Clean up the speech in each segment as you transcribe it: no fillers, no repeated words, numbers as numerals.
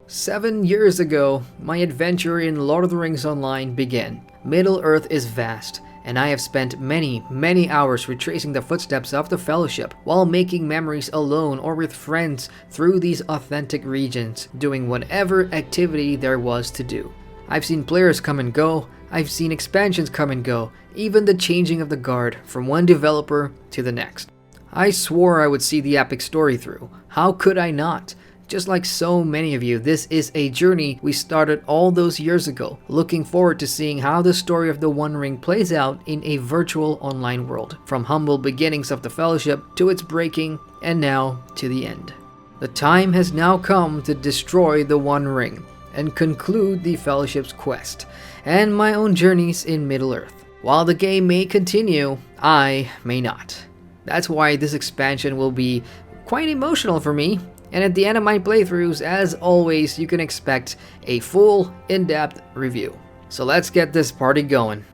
7 years ago, my adventure in Lord of the Rings Online began. Middle-earth is vast, and I have spent many hours retracing the footsteps of the Fellowship while making memories alone or with friends through these authentic regions, doing whatever activity there was to do. I've seen players come and go, I've seen expansions come and go, even the changing of the guard from one developer to the next. I swore I would see the epic story through. How could I not? Just like so many of you, this is a journey we started all those years ago, looking forward to seeing how the story of the One Ring plays out in a virtual online world, from humble beginnings of the Fellowship to its breaking, and now to the end. The time has now come to destroy the One Ring, and conclude the Fellowship's quest, and my own journeys in Middle-earth. While the game may continue, I may not. That's why this expansion will be quite emotional for me. And at the end of my playthroughs, as always, you can expect a full, in-depth review. So let's get this party going.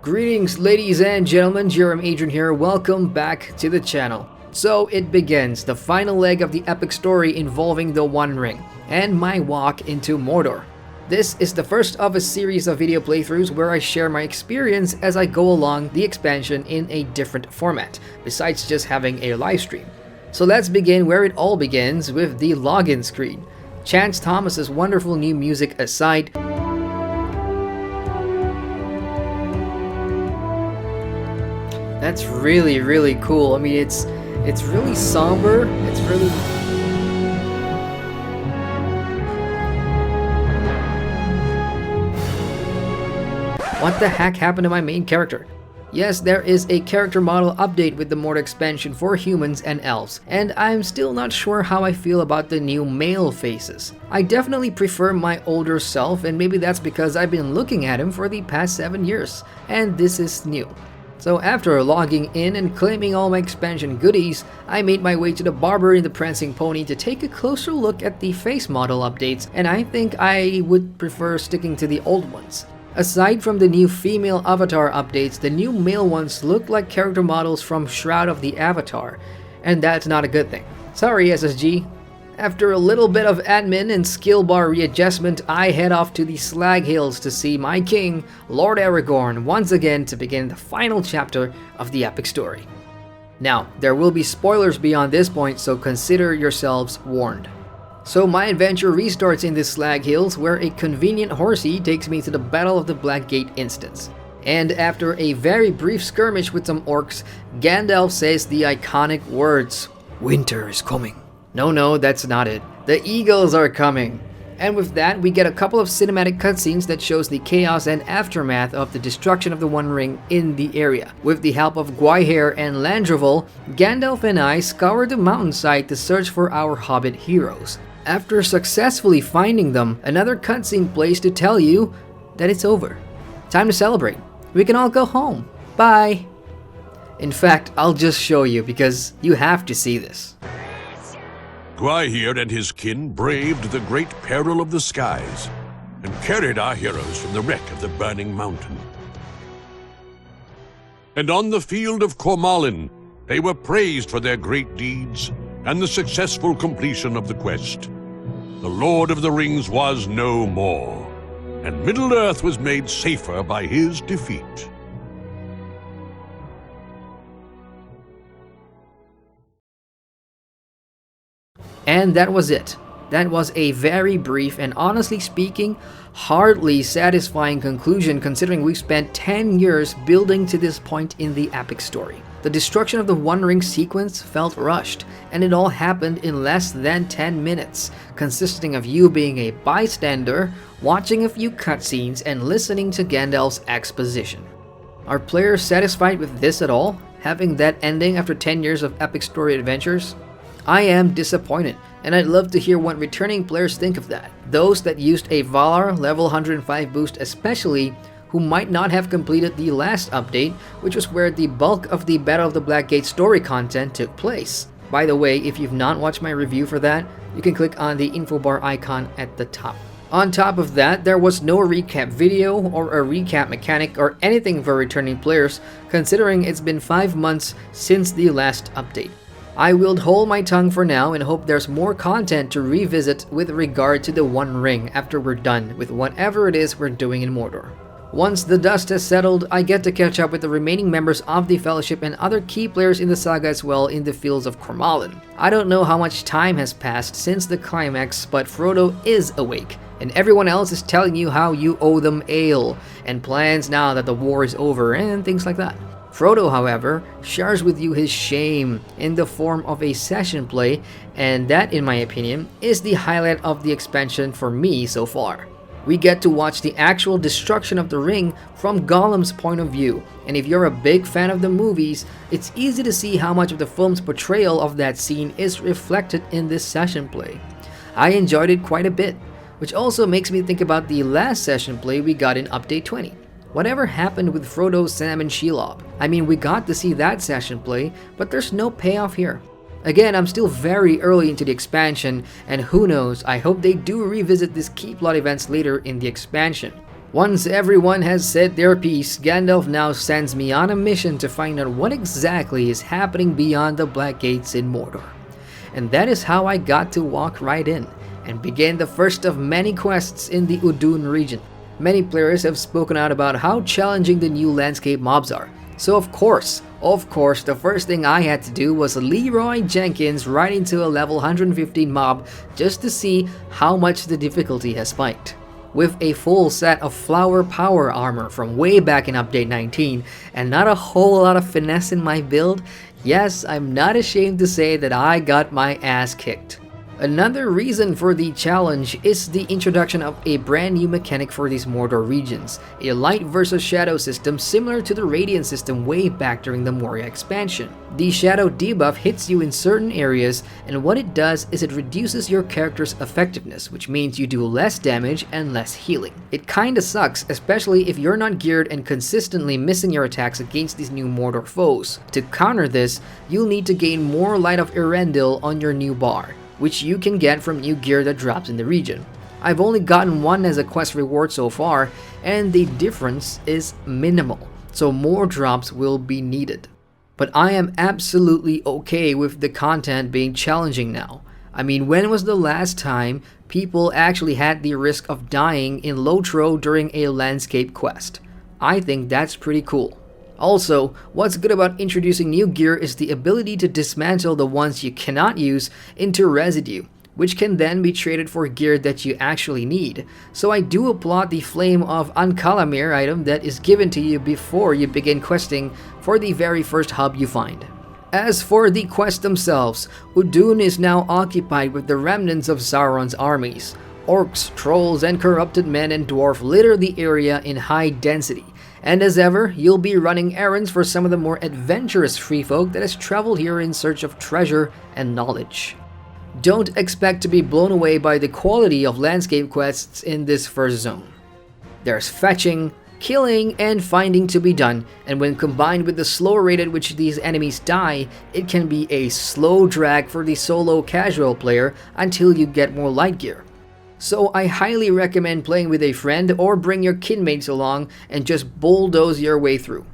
Greetings ladies and gentlemen, Adrian here, welcome back to the channel. So it begins, the final leg of the epic story involving the One Ring, and my walk into Mordor. This is the first of a series of video playthroughs where I share my experience as I go along the expansion in a different format, besides just having a live stream. So let's begin where it all begins, with the login screen. Chance Thomas's wonderful new music aside, that's really cool. I mean, it's really somber, it's really... What the heck happened to my main character? Yes, there is a character model update with the Mordor expansion for humans and elves, and I'm still not sure how I feel about the new male faces. I definitely prefer my older self, and maybe that's because I've been looking at him for the past 7 years, and this is new. So after logging in and claiming all my expansion goodies, I made my way to the Barber in the Prancing Pony to take a closer look at the face model updates, and I think I would prefer sticking to the old ones. Aside from the new female avatar updates, the new male ones look like character models from Shroud of the Avatar, and that's not a good thing. Sorry SSG. After a little bit of admin and skill bar readjustment, I head off to the Slag Hills to see my king, Lord Aragorn, once again to begin the final chapter of the epic story. Now, there will be spoilers beyond this point, so consider yourselves warned. So my adventure restarts in the Slag Hills, where a convenient horsey takes me to the Battle of the Black Gate instance. And after a very brief skirmish with some orcs, Gandalf says the iconic words, "Winter is coming." No, that's not it. The eagles are coming. And with that, we get a couple of cinematic cutscenes that shows the chaos and aftermath of the destruction of the One Ring in the area. With the help of Gwaihir and Landroval, Gandalf and I scour the mountainside to search for our hobbit heroes. After successfully finding them, another cutscene plays to tell you that it's over. Time to celebrate. We can all go home. Bye. In fact, I'll just show you because you have to see this. Gwaihir and his kin braved the great peril of the skies and carried our heroes from the wreck of the burning mountain. And on the field of Cormallen, they were praised for their great deeds and the successful completion of the quest. The Lord of the Rings was no more, and Middle-earth was made safer by his defeat. And that was it. That was a very brief and, honestly speaking, hardly satisfying conclusion considering we've spent 10 years building to this point in the epic story. The destruction of the One Ring sequence felt rushed, and it all happened in less than 10 minutes, consisting of you being a bystander, watching a few cutscenes, and listening to Gandalf's exposition. Are players satisfied with this at all, having that ending after 10 years of epic story adventures? I am disappointed, and I'd love to hear what returning players think of that. Those that used a Valar level 105 boost especially, who might not have completed the last update, which was where the bulk of the Battle of the Black Gate story content took place. By the way, if you've not watched my review for that, you can click on the info bar icon at the top. On top of that, there was no recap video or a recap mechanic or anything for returning players, considering it's been 5 months since the last update. I will hold my tongue for now and hope there's more content to revisit with regard to the One Ring after we're done with whatever it is we're doing in Mordor. Once the dust has settled, I get to catch up with the remaining members of the Fellowship and other key players in the saga as well in the fields of Cormallen. I don't know how much time has passed since the climax, but Frodo is awake, and everyone else is telling you how you owe them ale, and plans now that the war is over, and things like that. Frodo, however, shares with you his shame in the form of a session play, and that, in my opinion, is the highlight of the expansion for me so far. We get to watch the actual destruction of the ring from Gollum's point of view, and if you're a big fan of the movies, it's easy to see how much of the film's portrayal of that scene is reflected in this session play. I enjoyed it quite a bit, which also makes me think about the last session play we got in Update 20. Whatever happened with Frodo, Sam, and Shelob? I mean, we got to see that session play, but there's no payoff here. Again, I'm still very early into the expansion, and who knows, I hope they do revisit these key plot events later in the expansion. Once everyone has said their piece, Gandalf now sends me on a mission to find out what exactly is happening beyond the Black Gates in Mordor. And that is how I got to walk right in, and begin the first of many quests in the Udun region. Many players have spoken out about how challenging the new landscape mobs are. So of course, the first thing I had to do was Leroy Jenkins right into a level 115 mob just to see how much the difficulty has spiked. With a full set of flower power armor from way back in Update 19 and not a whole lot of finesse in my build, yes, I'm not ashamed to say that I got my ass kicked. Another reason for the challenge is the introduction of a brand new mechanic for these Mordor regions, a light versus shadow system similar to the Radiant system way back during the Moria expansion. The shadow debuff hits you in certain areas, and what it does is it reduces your character's effectiveness, which means you do less damage and less healing. It kinda sucks, especially if you're not geared and consistently missing your attacks against these new Mordor foes. To counter this, you'll need to gain more Light of Erendil on your new bar, which you can get from new gear that drops in the region. I've only gotten one as a quest reward so far, and the difference is minimal, so more drops will be needed. But I am absolutely okay with the content being challenging now. I mean, when was the last time people actually had the risk of dying in LOTRO during a landscape quest? I think that's pretty cool. Also, what's good about introducing new gear is the ability to dismantle the ones you cannot use into residue, which can then be traded for gear that you actually need. So I do applaud the Flame of Ankalamir item that is given to you before you begin questing for the very first hub you find. As for the quests themselves, Udun is now occupied with the remnants of Sauron's armies. Orcs, trolls, and corrupted men and dwarf litter the area in high density. And as ever, you'll be running errands for some of the more adventurous free folk that has traveled here in search of treasure and knowledge. Don't expect to be blown away by the quality of landscape quests in this first zone. There's fetching, killing, and finding to be done, and when combined with the slow rate at which these enemies die, it can be a slow drag for the solo casual player until you get more light gear. So I highly recommend playing with a friend or bring your kinmates along and just bulldoze your way through.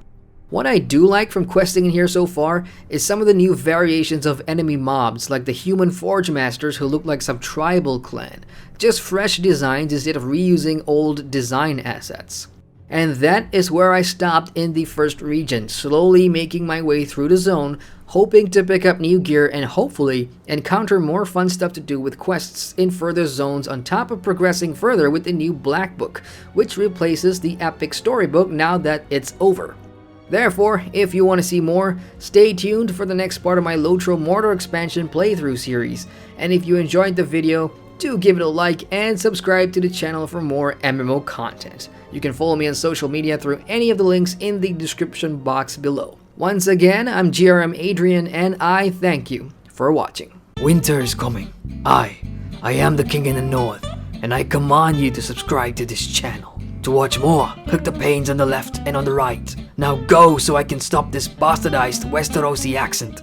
What I do like from questing in here so far is some of the new variations of enemy mobs, like the human forge masters who look like some tribal clan. Just fresh designs instead of reusing old design assets. And that is where I stopped in the first region, slowly making my way through the zone, hoping to pick up new gear and hopefully encounter more fun stuff to do with quests in further zones on top of progressing further with the new Black Book, which replaces the epic storybook now that it's over. Therefore, if you want to see more, stay tuned for the next part of my LOTRO Mordor expansion playthrough series, and if you enjoyed the video, do give it a like and subscribe to the channel for more MMO content. You can follow me on social media through any of the links in the description box below. Once again, I'm GRM Adrian and I thank you for watching. Winter is coming. I am the king in the north, and I command you to subscribe to this channel. To watch more, click the panes on the left and on the right. Now go so I can stop this bastardized Westerosi accent.